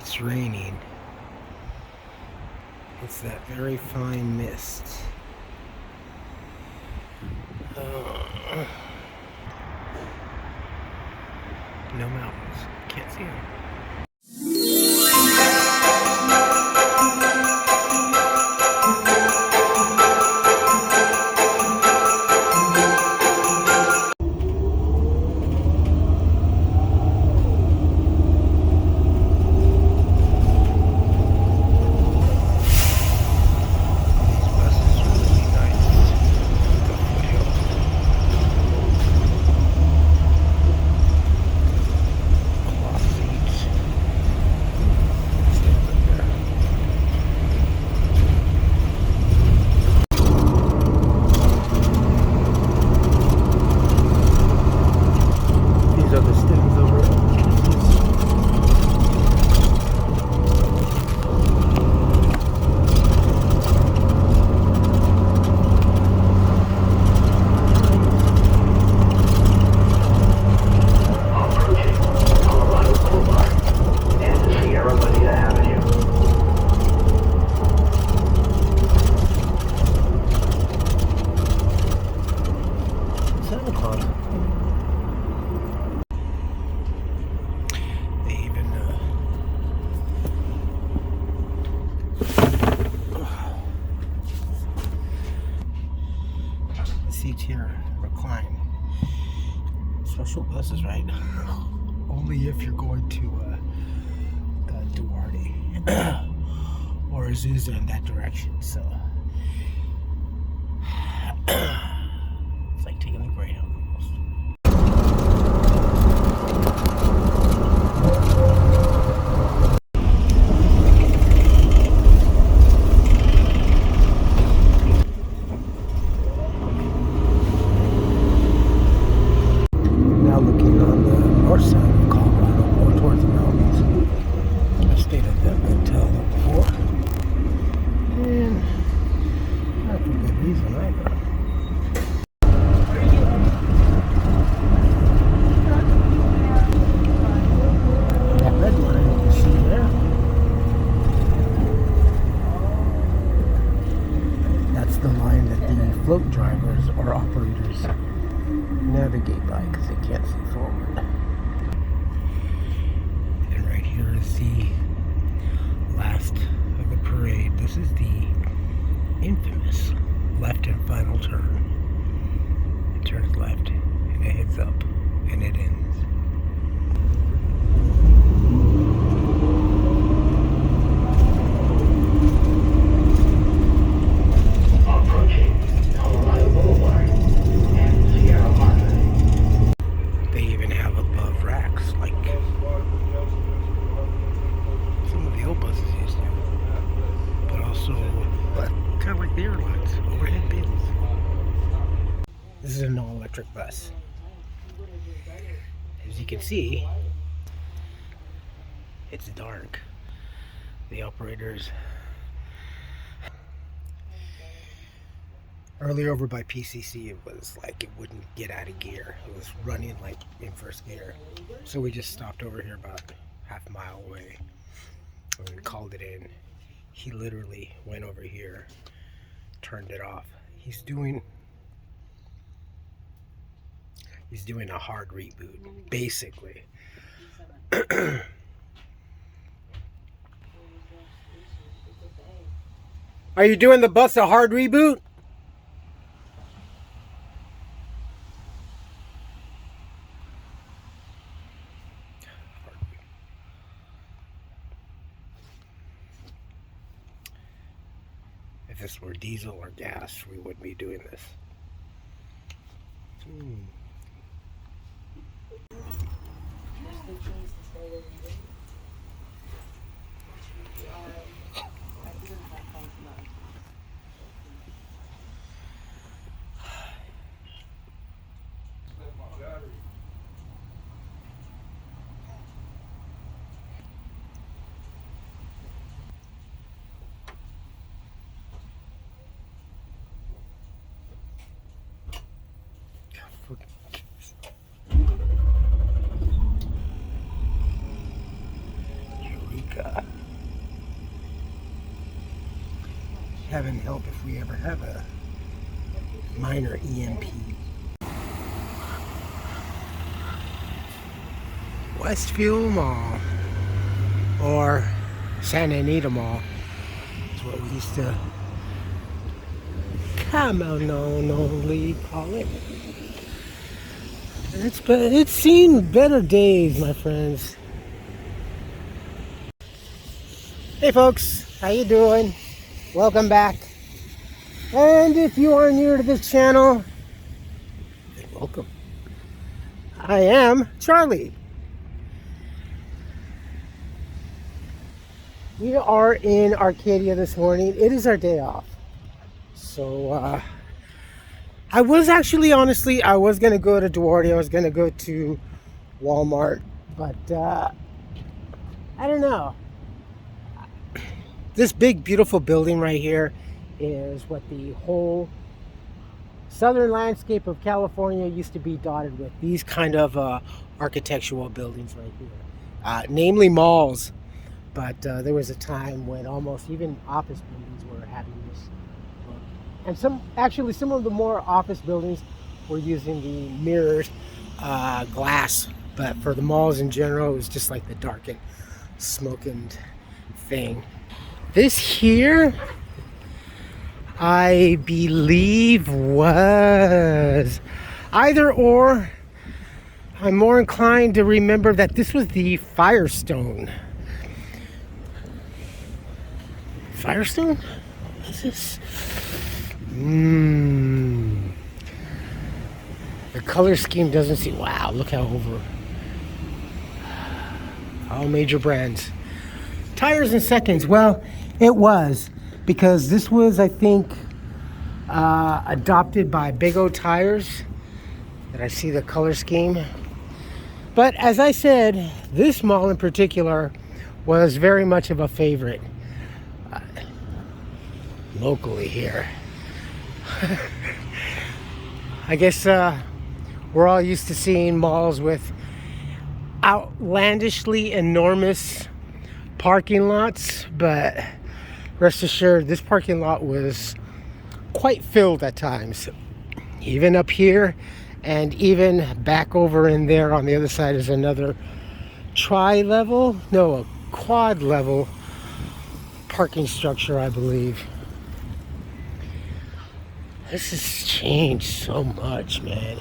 It's raining. It's that very fine mist. No mountains. Can't see them. Seats here recline. Special buses, right? Only if you're going to Duarte or Azusa in that direction. So it's like taking the Greyhound almost. Float drivers or operators navigate by because they can't see forward. And right here is the last of the parade. This is the infamous left and final turn. It turns left and it heads up and it ends. Kind of like the airlines, overhead bins. This is an all-electric bus. As you can see, it's dark. The operators earlier over by PCC, it was like it wouldn't get out of gear. It was running like in first gear. So we just stopped over here about half a mile away and we called it in. He literally went over here, turned it off. He's doing a hard reboot, basically. Are you doing the bus a hard reboot? If this were diesel or gas, we wouldn't be doing this. God. Heaven help if we ever have a minor EMP. Westfield Mall, or Santa Anita Mall, is what we used to commonly call it. It's seen better days, my friends. Hey folks, how you doing? Welcome back. And if you are new to this channel, then welcome. I am Charlie. We are in Arcadia this morning. It is our day off. So, I was actually, honestly, I was going to go to Duarte. I was going to go to Walmart. But, I don't know. This big, beautiful building right here is what the whole southern landscape of California used to be dotted with. These kind of architectural buildings right here. Namely malls. But there was a time when almost even office buildings were having this look. And some of the more office buildings were using the mirrored glass. But for the malls in general, it was just like the darkened, smoking thing. This here, I believe, was either or. I'm more inclined to remember that this was the Firestone. Firestone? What is this? The color scheme doesn't seem... Wow, look how over... All major brands. Tires and seconds. Well, it was. Because this was, I think, adopted by Big O Tires. That I see the color scheme. But as I said, this mall in particular was very much of a favorite. Locally here. I guess we're all used to seeing malls with outlandishly enormous parking lots, but rest assured this parking lot was quite filled at times. Even up here and even back over in there on the other side is another a quad level parking structure, I believe. This has changed so much, man.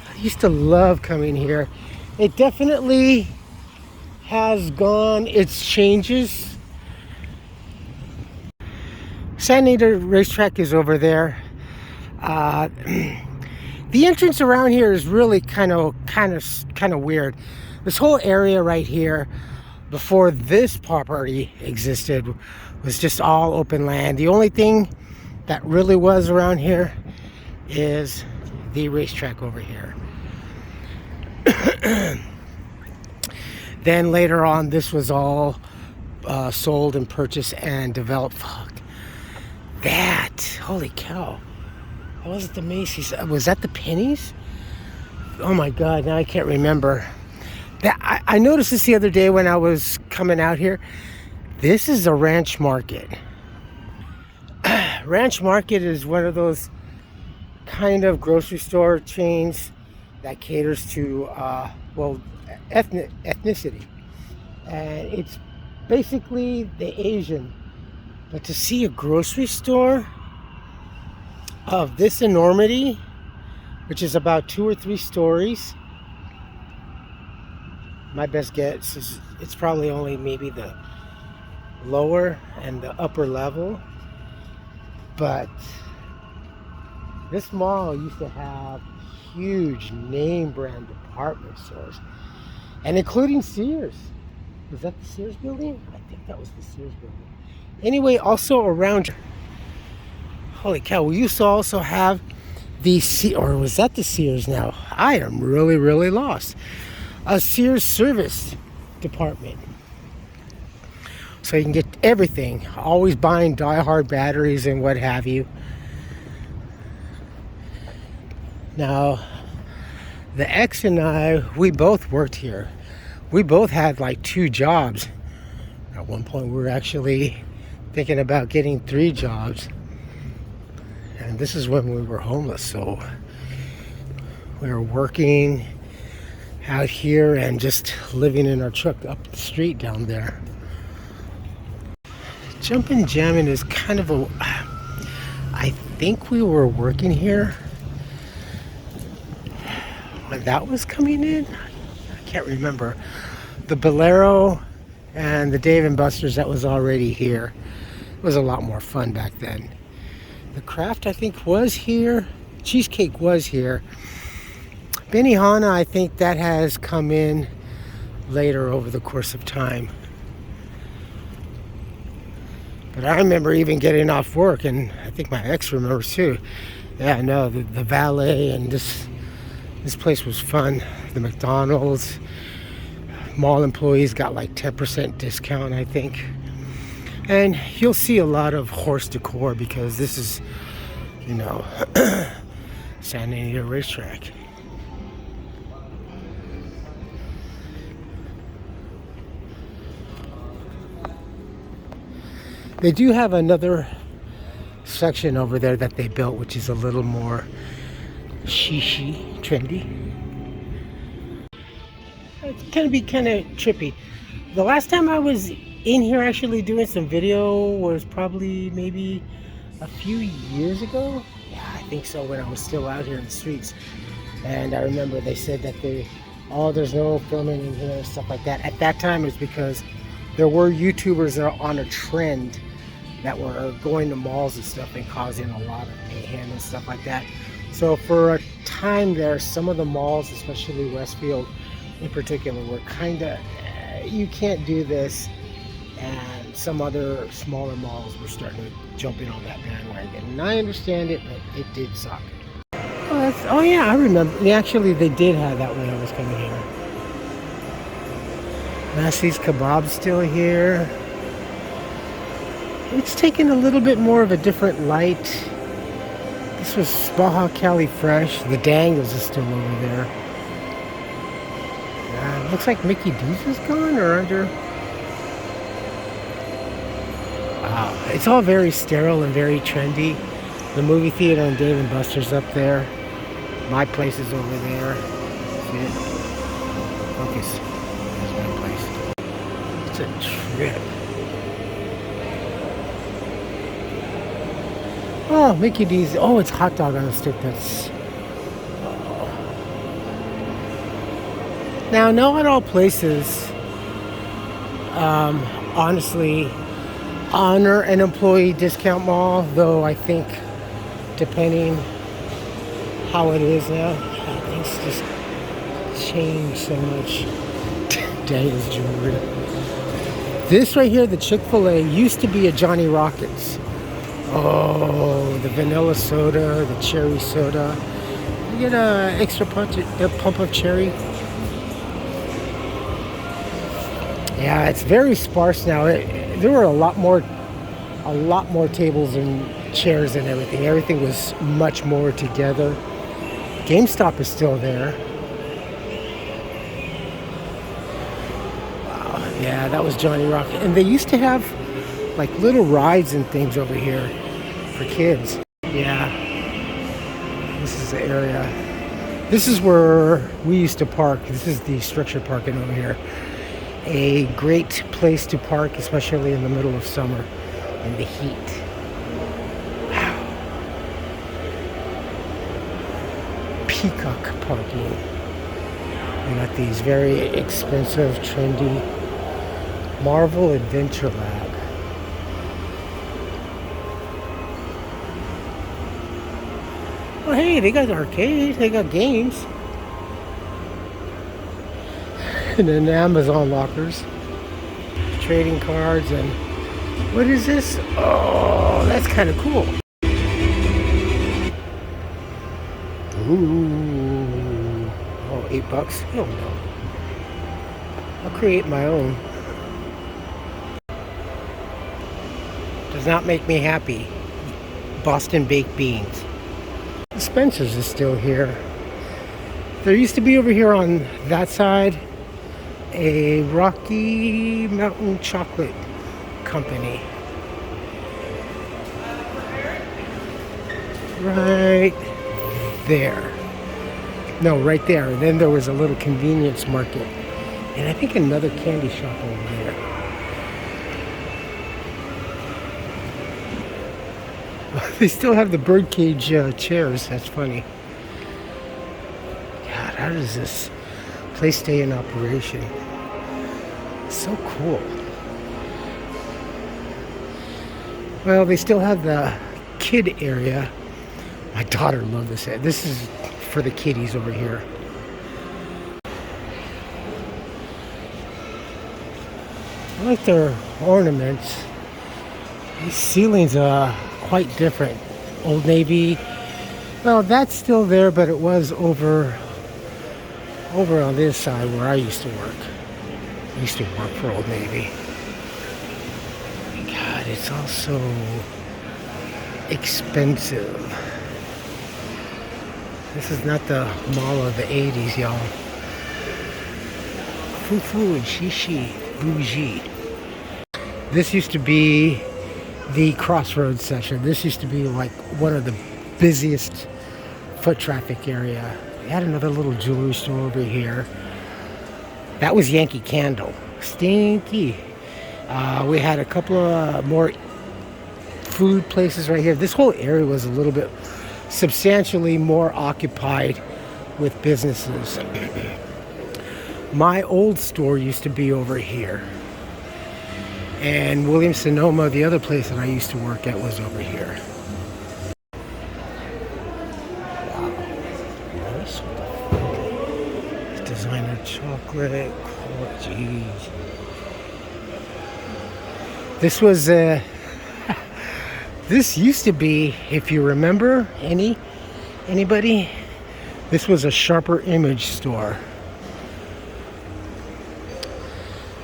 I used to love coming here. It definitely has gone its changes. Santa Anita Racetrack is over there. The entrance around here is really kind of weird. This whole area right here, before this property existed, was just all open land. The only thing that really was around here is the racetrack over here. Then later on, this was all sold and purchased and developed. Fuck that! Holy cow! That wasn't the Macy's. Was that the Penny's? Oh my God! Now I can't remember. That I noticed this the other day when I was coming out here. This is a Ranch Market. Ranch Market is one of those kind of grocery store chains that caters to ethnicity, and it's basically the Asian. But to see a grocery store of this enormity, which is about 2 or 3 stories, my best guess is it's probably only maybe the lower and the upper level. But this mall used to have huge name brand department stores, and including Sears. Was that the Sears building? I think that was the Sears building. Anyway, also around, holy cow, we used to also have the or was that the Sears now? I am really lost. A Sears service department. So you can get everything, always buying die-hard batteries and what have you. Now, the ex and I, we both worked here. We both had like 2 jobs. At one point we were actually thinking about getting 3 jobs. And this is when we were homeless, so we were working out here and just living in our truck up the street down there. Jumpin' Jammin' is kind of a... I think we were working here when that was coming in. I can't remember. The Bolero and the Dave & Buster's, that was already here. It was a lot more fun back then. The Craft, I think, was here. Cheesecake was here. Benihana, I think that has come in later over the course of time. But I remember even getting off work, and I think my ex remembers too. Yeah, no, the valet and this place was fun. The McDonald's, mall employees got like 10% discount, I think. And you'll see a lot of horse decor because this is, you know, Santa Anita racetrack. They do have another section over there that they built, which is a little more shishi, trendy. It's gonna be kind of trippy. The last time I was in here actually doing some video was probably maybe a few years ago. Yeah, I think so, when I was still out here in the streets. And I remember they said that there's no filming in here and stuff like that. At that time, it's because there were YouTubers that are on a trend that were going to malls and stuff and causing a lot of mayhem and stuff like that. So for a time there, some of the malls, especially Westfield in particular, were kind of, you can't do this. And some other smaller malls were starting to jump in on that bandwagon. And I understand it, but it did suck. Oh yeah, I remember. They did have that when I was coming here. Nasi's Kebab's still here. It's taken a little bit more of a different light. This was Baja Cali Fresh. The Dangles is still over there. Looks like Mickey D's is gone or under. Wow, it's all very sterile and very trendy. The movie theater and Dave & Buster's up there. My place is over there. See it? Focus. There's my place. It's a trip. Oh, Mickey D's. Oh, it's hot dog on a stick. That's... Now, not all places, honestly, honor an employee discount mall, though I think, depending how it is now, things just change so much. Daniel's jewelry. This right here, the Chick-fil-A, used to be a Johnny Rockets. Oh, the vanilla soda, the cherry soda. You get an extra pump of cherry. Yeah, it's very sparse now. There were a lot more tables and chairs and everything. Everything was much more together. GameStop is still there. Wow, yeah, that was Johnny Rocket. And they used to have like little rides and things over here for kids. Yeah, this is the area. This is where we used to park. This is the structure parking over here. A great place to park, especially in the middle of summer in the heat. Wow. Peacock parking. We got these very expensive, trendy Marvel Adventure Lab. Oh hey, they got arcades, they got games. And then Amazon lockers. Trading cards and... What is this? Oh, that's kind of cool. Ooh. Oh, $8? Hell no. I'll create my own. Does not make me happy. Boston baked beans. Spencer's is still here. There used to be over here on that side a Rocky Mountain Chocolate Company. Right there. No, right there. And then there was a little convenience market. And I think another candy shop over there. They still have the birdcage chairs. That's funny. God, how does this place stay in operation? So cool. Well, they still have the kid area. My daughter loved this. This is for the kiddies over here. I like their ornaments. These ceilings are quite different. Old Navy. Well, that's still there, but it was over on this side where I used to work. I used to work for Old Navy. God, it's all so expensive. This is not the mall of the 80s, y'all. Foo-foo and shishi, bougie. This used to be the Crossroads section. This used to be like one of the busiest foot traffic area. We had another little jewelry store over here. That was Yankee Candle. Stinky. We had a couple of more food places right here. This whole area was a little bit substantially more occupied with businesses. My old store used to be over here. And Williams-Sonoma, the other place that I used to work at, was over here. Wow. Nice. Designer chocolate. Oh, jeez. This was this used to be, if you remember, anybody, this was a Sharper Image store.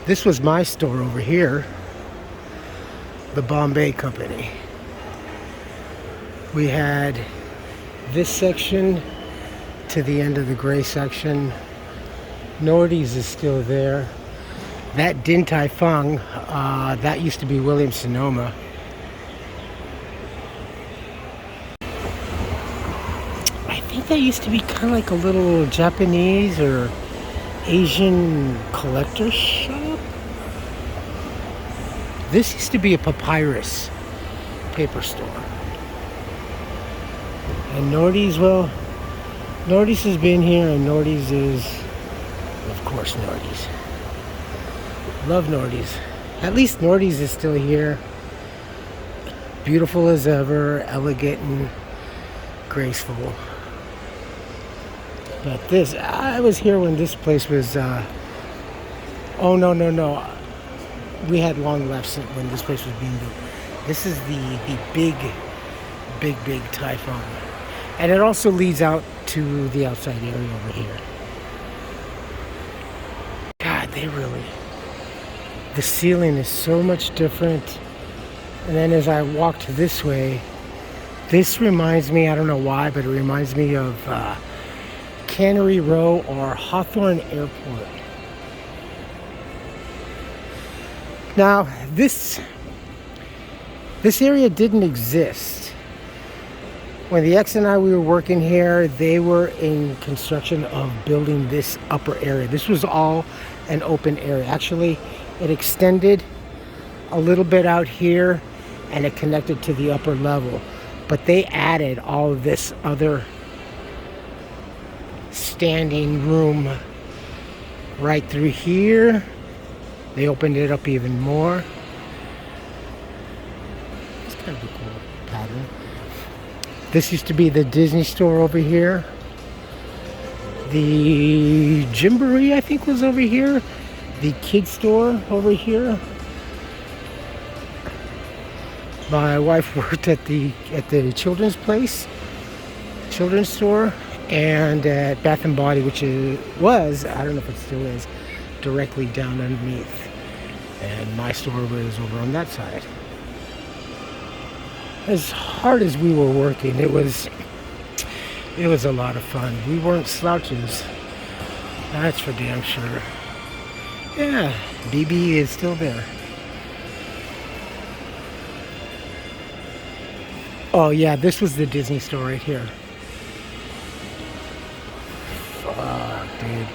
This was my store over here, the Bombay Company. We had this section to the end of the gray section. Nordy's is still there. That Din Tai Fung, that used to be Williams-Sonoma. I think that used to be kind of like a little Japanese or Asian collector shop. This used to be a papyrus paper store. And Nordy's, well, Nordy's has been here, and Nordy's is, of course, Nordy's. Love Nordy's. At least Nordy's is still here. Beautiful as ever, elegant and graceful. But this, I was here when this place was, oh no. We had long left when this place was being built. This is the big Typhoon. And it also leads out to the outside area over here. God, the ceiling is so much different. And then as I walked this way, this reminds me, I don't know why, but it reminds me of Cannery Row or Hawthorne Airport. Now, this area didn't exist. When the ex and I, we were working here, they were in construction of building this upper area. This was all an open area. Actually, it extended a little bit out here and it connected to the upper level. But they added all of this other standing room right through here. They opened it up even more. It's kind of a cool pattern. This used to be the Disney store over here. The Gymboree, I think, was over here. The kid store over here. My wife worked at the children's place, children's store, and at Bath and Body, which was, I don't know if it still is, directly down underneath. And my store was over on that side. As hard as we were working, it was a lot of fun. We weren't slouches, that's for damn sure. Yeah, BB is still there. Oh yeah, this was the Disney store right here. Fuck, dude.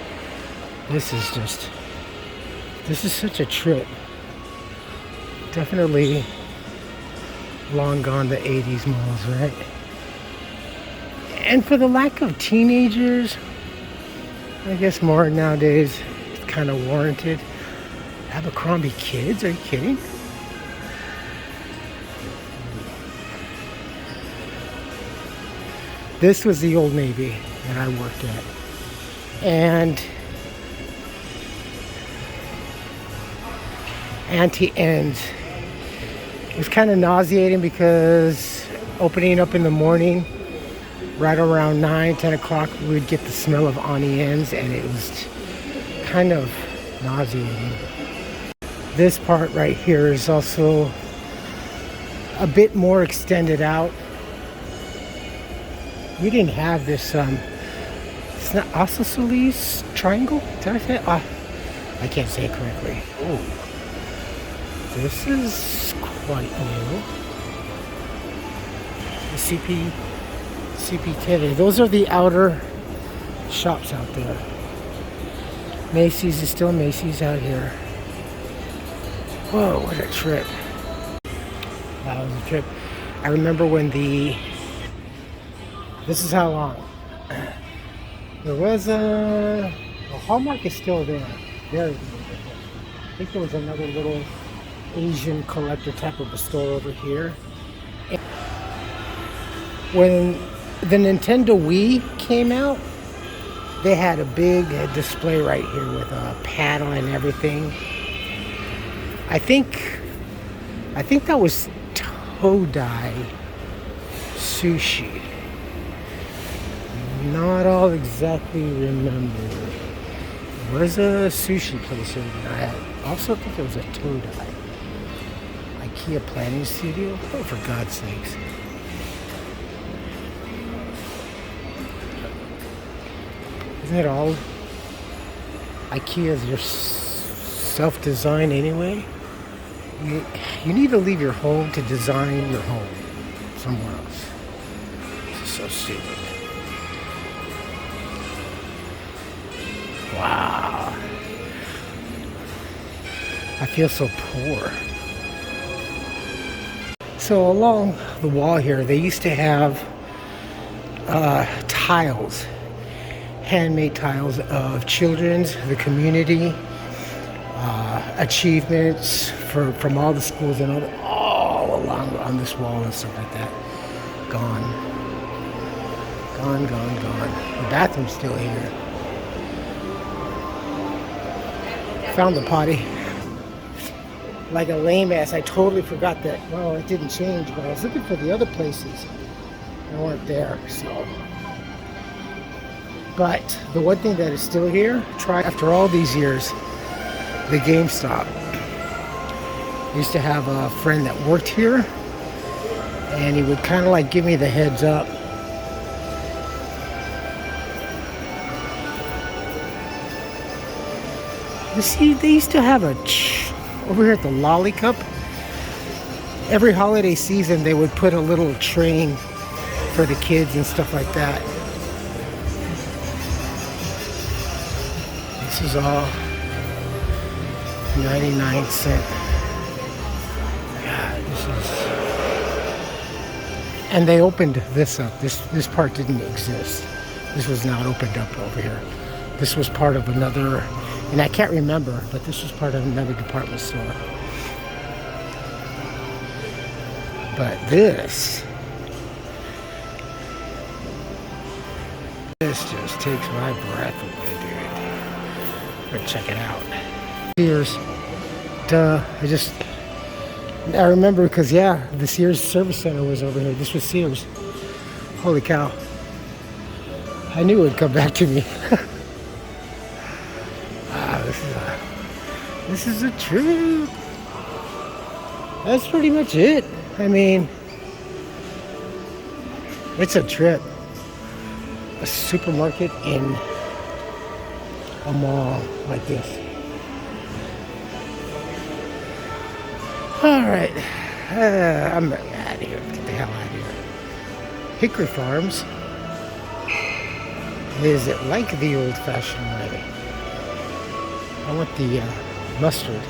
This is such a trip. Definitely long gone the 80s malls, right? And for the lack of teenagers, I guess more nowadays, it's kind of warranted. Abercrombie kids, are you kidding? This was the Old Navy that I worked at. And anti-ends. It was kind of nauseating because opening up in the morning, right around 9, 10 o'clock, we would get the smell of onions, and it was kind of nauseating. This part right here is also a bit more extended out. We didn't have this, it's not isosceles triangle? Did I say it? I can't say it correctly. Oh, this is quite new. The CP10. Those are the outer shops out there. Macy's is still Macy's out here. Whoa, what a trip. That was a trip. I remember when this is how long. There was the Hallmark is still there. I think there was another little Asian collector type of a store over here. When the Nintendo Wii came out, they had a big display right here with a paddle and everything. I think that was Todai Sushi. Not all exactly remember. There was a sushi place here that I also think it was a Todai. IKEA planning studio? Oh, for God's sakes. Isn't it all IKEA's your self-design anyway? You need to leave your home to design your home somewhere else. This is so stupid. Wow. I feel so poor. So along the wall here, they used to have tiles, handmade tiles of children's, the community, achievements from all the schools and all along on this wall and stuff like that. Gone. The bathroom's still here. Found the potty. Like a lame ass, I totally forgot that. Well, it didn't change, but I was looking for the other places. They weren't there, so. But the one thing that is still here, after all these years, the GameStop. I used to have a friend that worked here, and he would kind of like give me the heads up. You see, they used to have over here at the Lolly Cup. Every holiday season, they would put a little train for the kids and stuff like that. This is all 99¢. God, this is. And they opened this up. This part didn't exist. This was not opened up over here. This was part of another. And I can't remember, but this was part of another department store. But this just takes my breath away, dude. Better check it out. Sears. Duh. I remember because, yeah, the Sears Service Center was over here. This was Sears. Holy cow. I knew it would come back to me. This is a trip. That's pretty much it. I mean, it's a trip. A supermarket in a mall like this. Alright, I'm out of here. Get the hell out of here. Hickory Farms. Is it like the old-fashioned way? I want the mustard.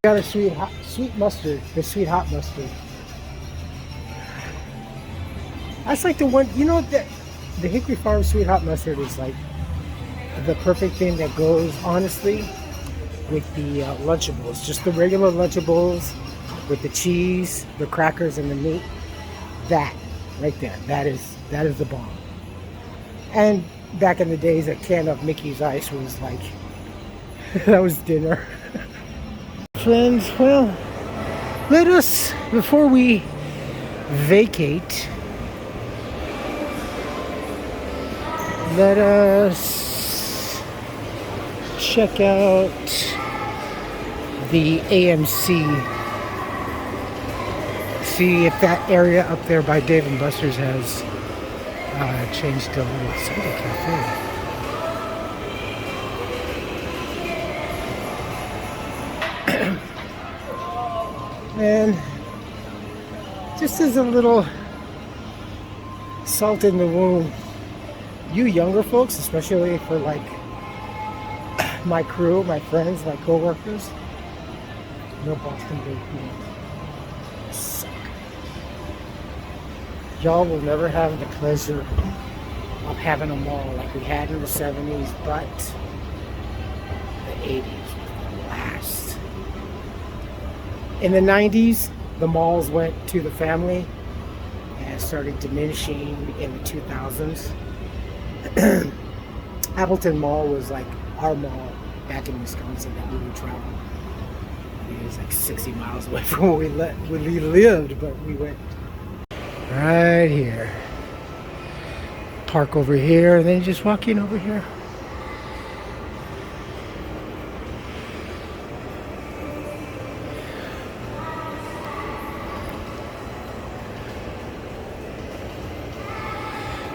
Got a sweet mustard, the sweet hot mustard. That's like the one, you know, the Hickory Farm sweet hot mustard is like the perfect thing that goes, honestly, with the Lunchables. Just the regular Lunchables with the cheese, the crackers, and the meat. That right there, that is the bomb. And back in the days, a can of Mickey's Ice was like, that was dinner. Friends, well, let us, before we vacate, let us check out the AMC. See if that area up there by Dave & Buster's has changed to a little Sunday cafe. And just as a little salt in the wound, you younger folks, especially for like my crew, my friends, my coworkers, no Boston baked beans suck. Y'all will never have the pleasure of having a mall like we had in the 70s, but the 80s was the last. In the 90s, the malls went to the family and started diminishing in the 2000s. Appleton Mall was like our mall back in Wisconsin that we would travel. It was like 60 miles away from where we lived, but we went right here. Park over here, and then just walk in over here.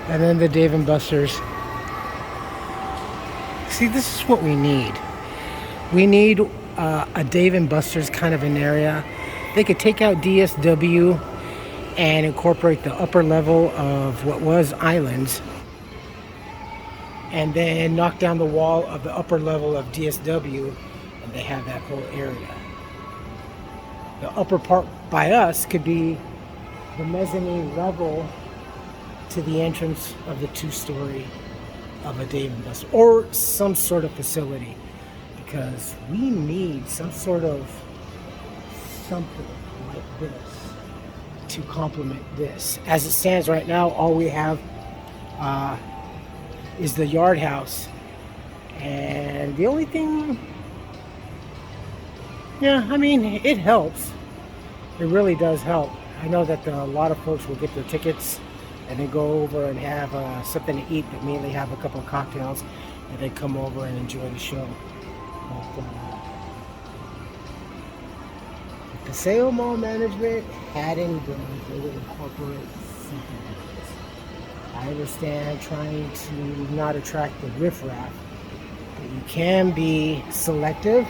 And then the Dave & Buster's. See, this is what we need. We need a Dave & Buster's kind of an area. They could take out DSW and incorporate the upper level of what was Islands, and then knock down the wall of the upper level of DSW, and they have that whole area. The upper part by us could be the mezzanine level to the entrance of the two-story of a Dave & Buster's or some sort of facility, because we need some sort of something like this to complement this. As it stands right now, all we have is the Yard House, and the only thing, yeah, I mean, it helps. It really does help. I know that a lot of folks will get their tickets and then go over and have something to eat, but mainly have a couple of cocktails, and then come over and enjoy the show. But, if the Paseo Mall management had any brains, they would incorporate something like this. I understand trying to not attract the riffraff, but you can be selective,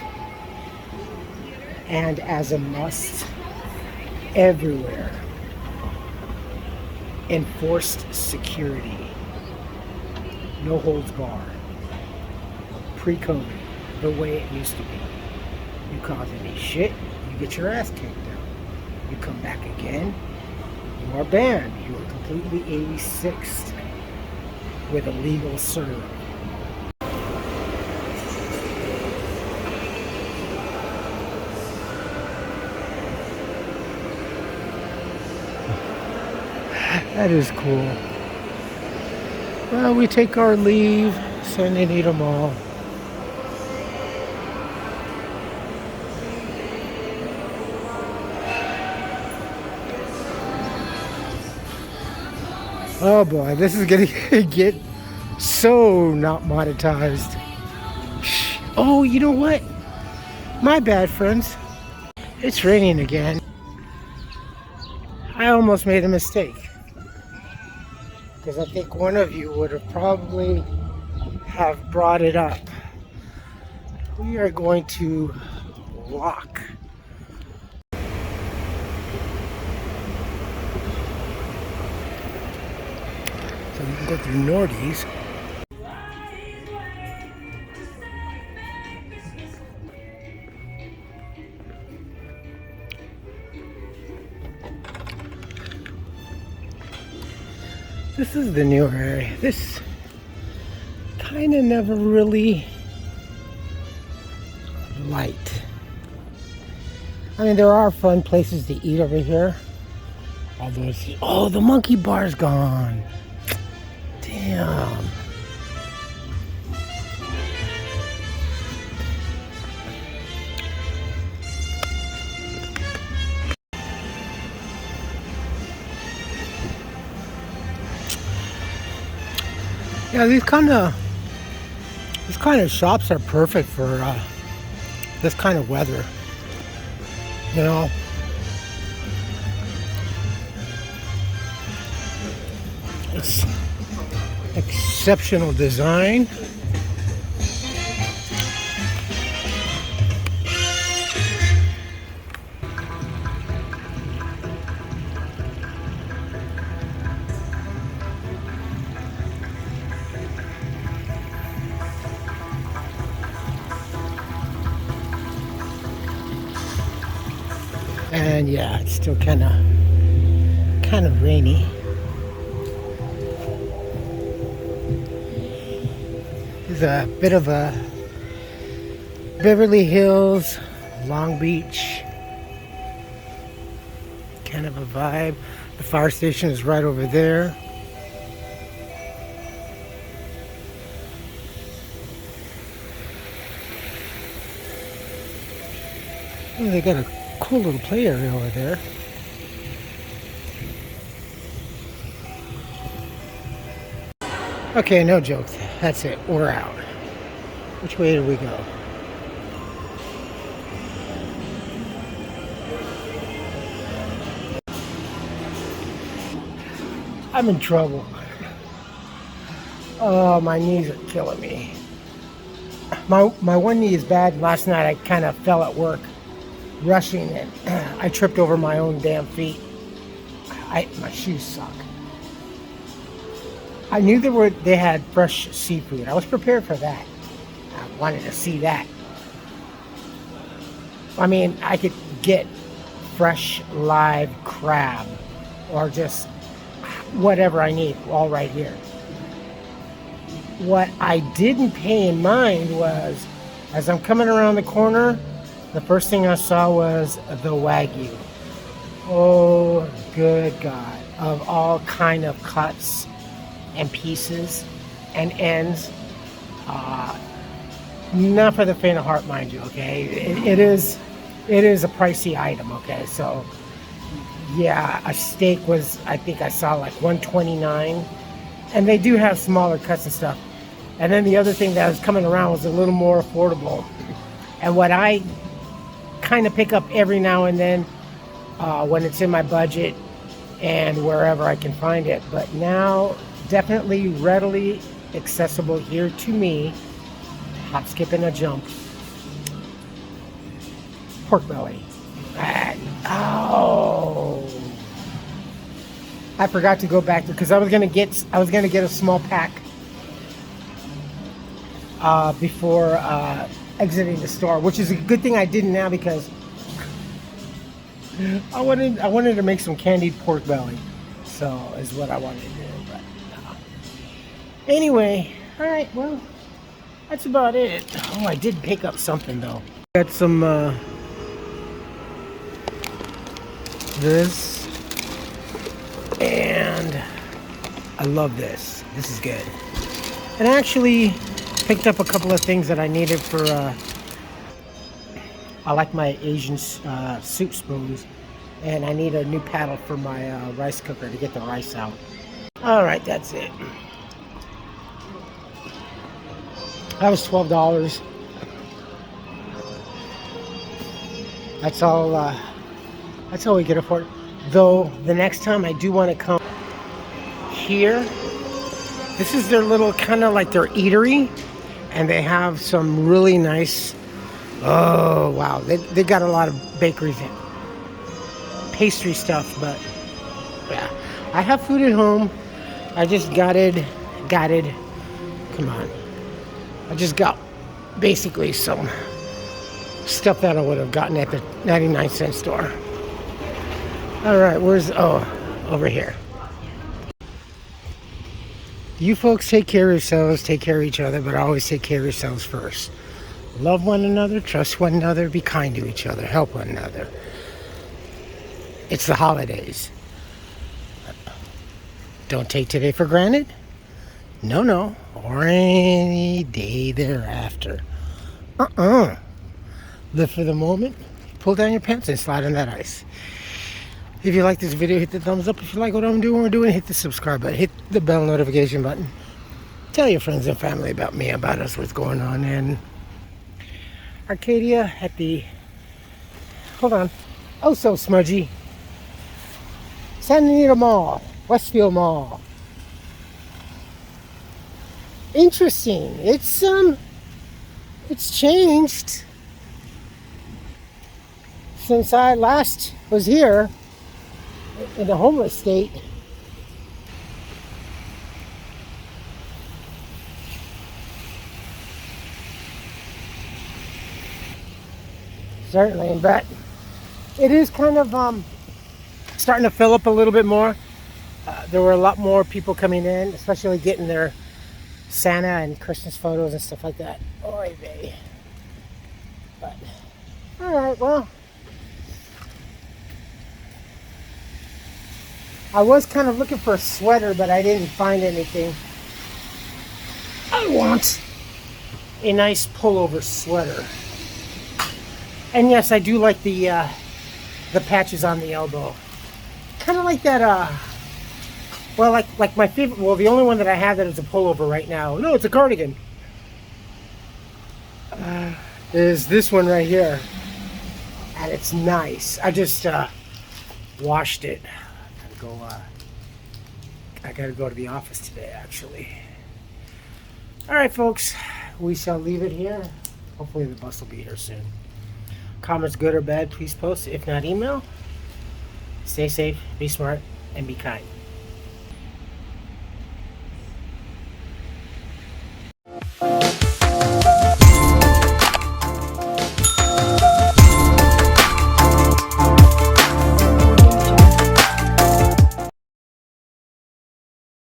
and as a must, everywhere. Enforced security. No holds barred. Pre-COVID, the way it used to be. You cause any shit, you get your ass kicked out. You come back again, you are banned. You are completely 86th with a legal serve. That is cool. Well, we take our leave, San Anita Mall. Oh boy, this is gonna get so not monetized. Oh, you know what? My bad, friends. It's raining again. I almost made a mistake, because I think one of you would have probably have brought it up. We are going to walk go through Nordy's. This is the newer area. This kind of never really liked. I mean, there are fun places to eat over here. All those, oh, the monkey bar's gone. Damn. Yeah, these kind of shops are perfect for this kind of weather. You know, it's exceptional design. And yeah, it's still kind of rainy. There's a bit of a Beverly Hills, Long Beach kind of a vibe. The fire station is right over there. Oh, they got a cool little play area over there. Okay, no joke. That's it. We're out. Which way do we go? I'm in trouble. Oh, my knees are killing me. My one knee is bad. Last night I kind of fell at work, rushing it. I tripped over my own damn feet. My shoes suck. I knew they had fresh seafood. I was prepared for that. I wanted to see that. I mean, I could get fresh live crab or just whatever I need, all right here. What I didn't pay in mind was, as I'm coming around the corner, the first thing I saw was the Wagyu. Oh, good God. Of all kind of cuts and pieces and ends. Not for the faint of heart, mind you, okay? It is a pricey item, okay? So, yeah, a steak was, I think I saw like $129. And they do have smaller cuts and stuff. And then the other thing that was coming around was a little more affordable. And what I kind of pick up every now and then when it's in my budget and wherever I can find it. But now, definitely readily accessible here to me. Hop, skip, and a jump. Pork belly. Oh, I forgot to go back because I was gonna get a small pack before exiting the store, which is a good thing I didn't now because I wanted to make some candied pork belly. So is what I wanted to do. But anyway, all right. Well, that's about it. Oh, I did pick up something though. Got some this, and I love this. This is good. And I actually picked up a couple of things that I needed for I like my Asian soup spoons, and I need a new paddle for my rice cooker to get the rice out. All right, that's it. That was $12. That's all we can afford. Though the next time I do want to come here, this is their little kind of like their eatery, and they have some really nice. Oh wow, they got a lot of bakeries and pastry stuff, but yeah, I have food at home. I just gutted scattered. Come on. I just got basically some stuff that I would have gotten at the 99-cent store. Alright, over here. You folks take care of yourselves, take care of each other, but always take care of yourselves first. Love one another, trust one another, be kind to each other, help one another. It's the holidays. Don't take today for granted. No. Or any day thereafter. Live for the moment. Pull down your pants and slide on that ice. If you like this video, hit the thumbs up. If you like what I'm doing, hit the subscribe button. Hit the bell notification button. Tell your friends and family about me, about us, what's going on. And Arcadia at the, hold on, oh so smudgy, Santa Anita Mall, Westfield Mall. Interesting. It's changed since I last was here in a homeless state. Certainly, but it is kind of starting to fill up a little bit more. There were a lot more people coming in, especially getting their Santa and Christmas photos and stuff like that. Oy vey. But, alright, well. I was kind of looking for a sweater, but I didn't find anything. I want a nice pullover sweater. And yes, I do like the patches on the elbow. Kind of like that, well, like my favorite, well, the only one that I have that is a pullover right now. No, it's a cardigan. Is this one right here. And it's nice. I just washed it. I gotta go to the office today, actually. Alright, folks. We shall leave it here. Hopefully the bus will be here soon. Comments, good or bad, please post. If not, email. Stay safe, be smart, and be kind.